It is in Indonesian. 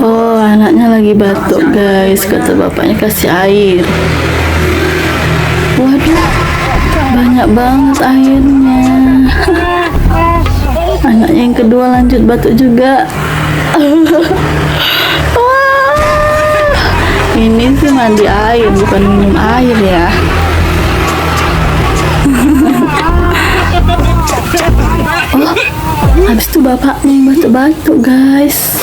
Oh, anaknya lagi batuk, guys. Kata bapaknya kasih air. Waduh, banyak banget airnya. Anaknya yang kedua lanjut batuk juga. Wah, ini sih mandi air, bukan minum air ya. Oh, habis itu bapaknya yang batuk-batuk, guys.